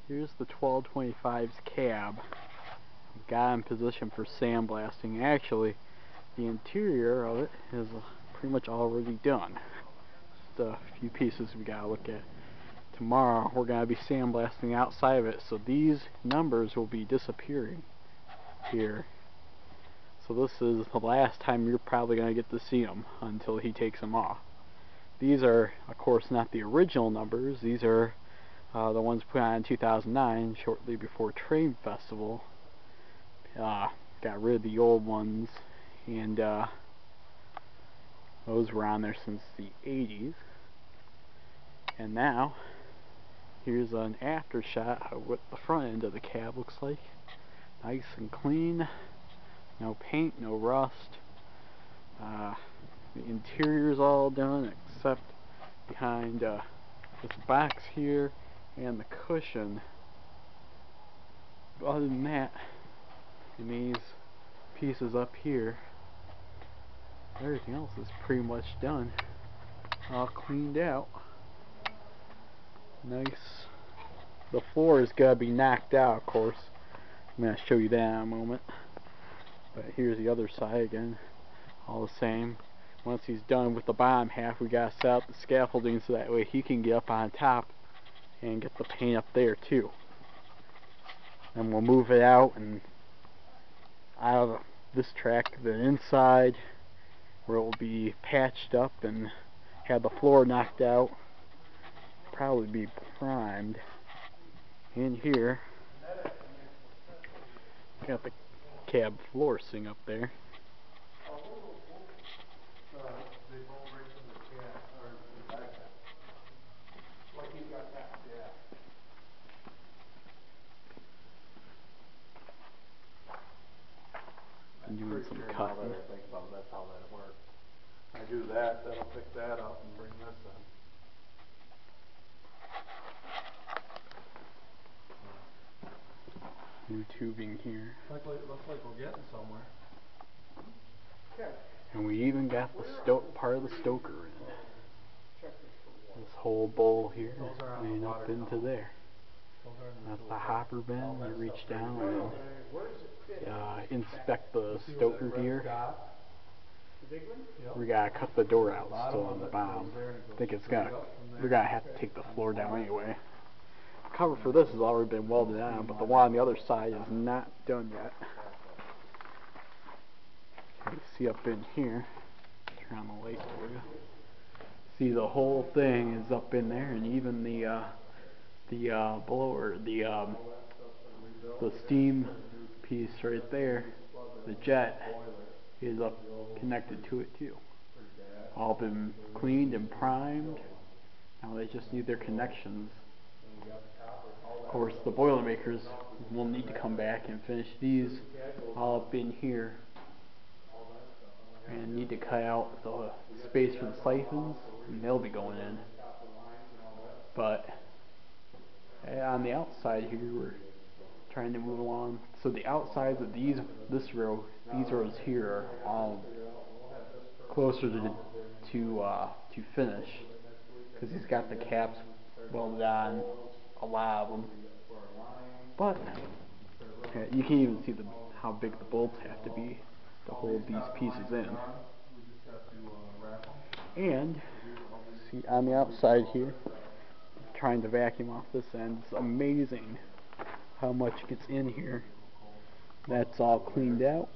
Here's the 1225's cab. Got in position for sandblasting. Actually, the interior of it is pretty much already done. Just a few pieces we gotta look at. Tomorrow we're gonna be sandblasting outside of it, so these numbers will be disappearing here. So this is the last time you're probably gonna get to see them until he takes them off. These are, of course, not the original numbers. These are the ones put on in 2009, shortly before Train Festival. Got rid of the old ones, and those were on there since the 80s. And now, here's an after shot of what the front end of the cab looks like. Nice and clean, no paint, no rust. The interior's all done except behind this box here and the cushion. But other than that, and these pieces up here, everything else is pretty much done. All cleaned out. Nice. The floor is gonna be knocked out, of course. I'm gonna show you that in a moment. But here's the other side again. All the same. Once he's done with the bottom half, we gotta set up the scaffolding so that way he can get up on top and get the paint up there too. And we'll move it out and out of this track, the inside, where it will be patched up and have the floor knocked out. Probably be primed. In here, got the cab floor sing up there. I'm doing some cutting. That's how that works. I do that, that'll pick that up and bring this in. New tubing here. Looks like we're getting somewhere. And we even got the part of the stoker in. This whole bowl here and up into there. That's the hopper bin. You reach down and inspect the stoker gear. We gotta cut the door out still on the bottom. I think we're gonna have to take the floor down anyway. The cover for this has already been welded on, but the one on the other side is not done yet. You see up in here, turn on the light for you. See, the whole thing is up in there, and even the blower, the steam piece right there, the jet, is up connected to it too. All been cleaned and primed. Now they just need their connections. Of course, the Boilermakers will need to come back and finish these all up in here, and need to cut out the space for the siphons, and they'll be going in. But on the outside here, we're trying to move along. So the outsides of this row, these rows here are all closer to finish, because he's got the caps welded on, a lot of them. But you can even see how big the bolts have to be to hold these pieces in. And see on the outside here, trying to vacuum off this end, it's amazing how much gets in here. That's all cleaned out.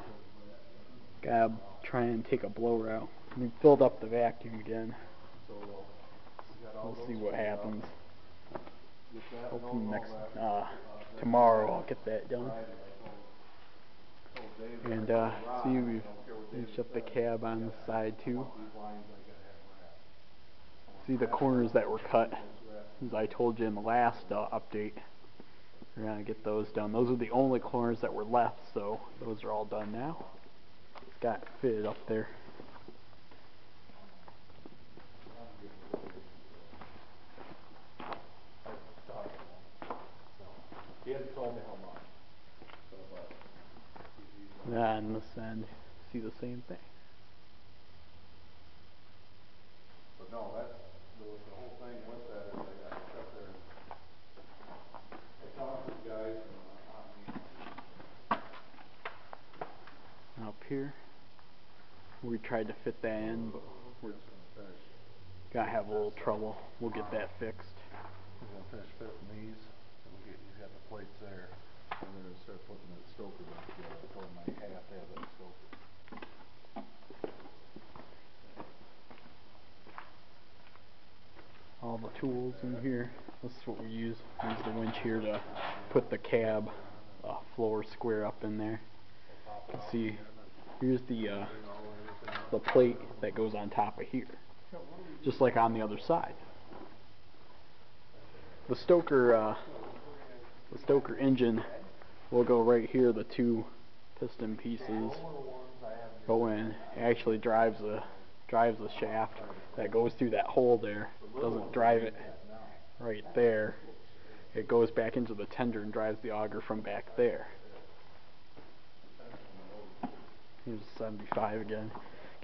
Gotta try and take a blower out. We filled up the vacuum again. We'll see what happens. Hopefully tomorrow I'll get that done. And see, we've finished up the cab on the side too. See the corners that were cut, as I told you in the last update. We're gonna get those done. Those are the only corners that were left, so those are all done now. It's got fitted up there. He hasn't told me how much. On this end, see the same thing. But no, that's the whole thing with that is they got to sit there and here. We tried to fit that in, but we're gonna have a little trouble. We'll get that fixed. We're gonna finish fitting these, and he's got the plates there, and we're gonna start putting the stoker back together. I told him I have to have that stoker. All the tools in here. This is what we use. Use the winch here to put the cab floor square up in there. You can see here's the plate that goes on top of here, just like on the other side. The stoker engine will go right here. The two piston pieces go in. It actually drives the shaft that goes through that hole there. Doesn't drive it right there. It goes back into the tender and drives the auger from back there. Here's 75 again.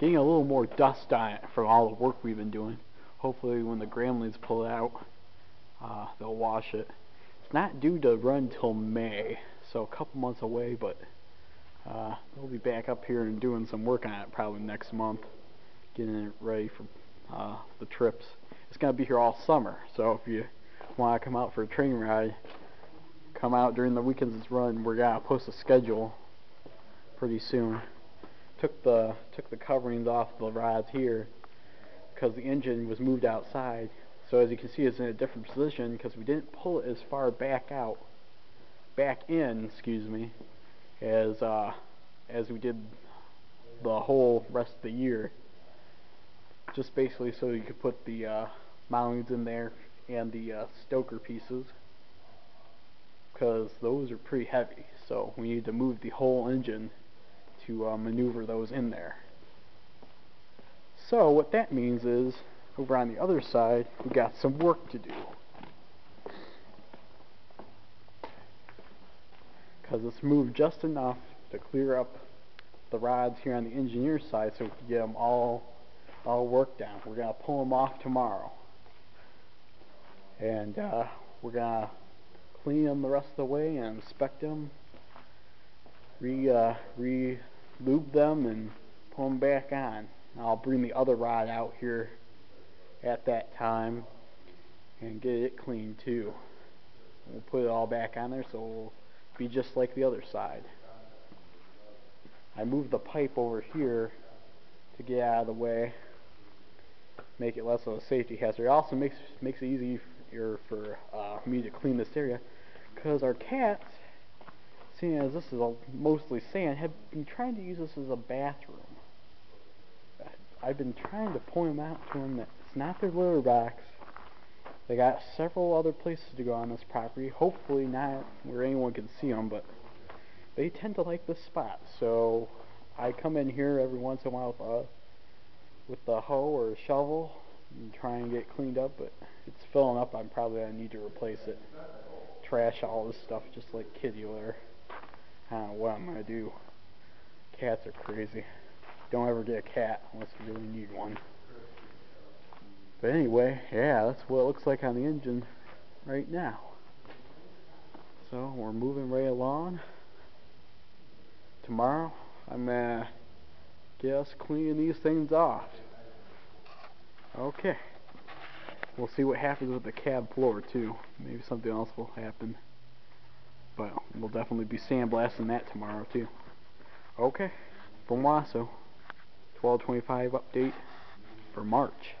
Getting a little more dust on it from all the work we've been doing. Hopefully when the Gremlins pull it out, they'll wash it. It's not due to run till May, so a couple months away, but they'll be back up here and doing some work on it probably next month, getting it ready for the trips. It's going to be here all summer, so if you want to come out for a train ride, come out during the weekends it's run. We're going to post a schedule pretty soon. Took the coverings off the rods here because the engine was moved outside. So as you can see, it's in a different position because we didn't pull it as far back in, excuse me, as we did the whole rest of the year. Just basically so you could put the mountings in there and the stoker pieces, because those are pretty heavy. So we need to move the whole engine to maneuver those in there. So what that means is, over on the other side, we got some work to do. Because it's moved just enough to clear up the rods here on the engineer's side so we can get them all worked out. We're going to pull them off tomorrow. And we're going to clean them the rest of the way and inspect them, re-lube them, and pull them back on. I'll bring the other rod out here at that time and get it clean too. We'll put it all back on there so it'll be just like the other side. I moved the pipe over here to get out of the way, make it less of a safety hazard. It also makes it easier for me to clean this area, because our cats, seeing as this is mostly sand, have been trying to use this as a bathroom. I've been trying to point them out to them that it's not their litter box. They got several other places to go on this property, hopefully not where anyone can see them, but they tend to like this spot. So I come in here every once in a while with the hoe or a shovel and try and get it cleaned up, but it's filling up. I'm probably going to need to replace it. Trash all this stuff just like kitty litter. I don't know what I'm going to do. Cats are crazy. Don't ever get a cat unless you really need one. But anyway, yeah, that's what it looks like on the engine right now. So we're moving right along. Tomorrow I'm going to get us cleaning these things off. Okay. We'll see what happens with the cab floor too. Maybe something else will happen. But we'll definitely be sandblasting that tomorrow too. Okay. From Wasso. 12/25 update for March.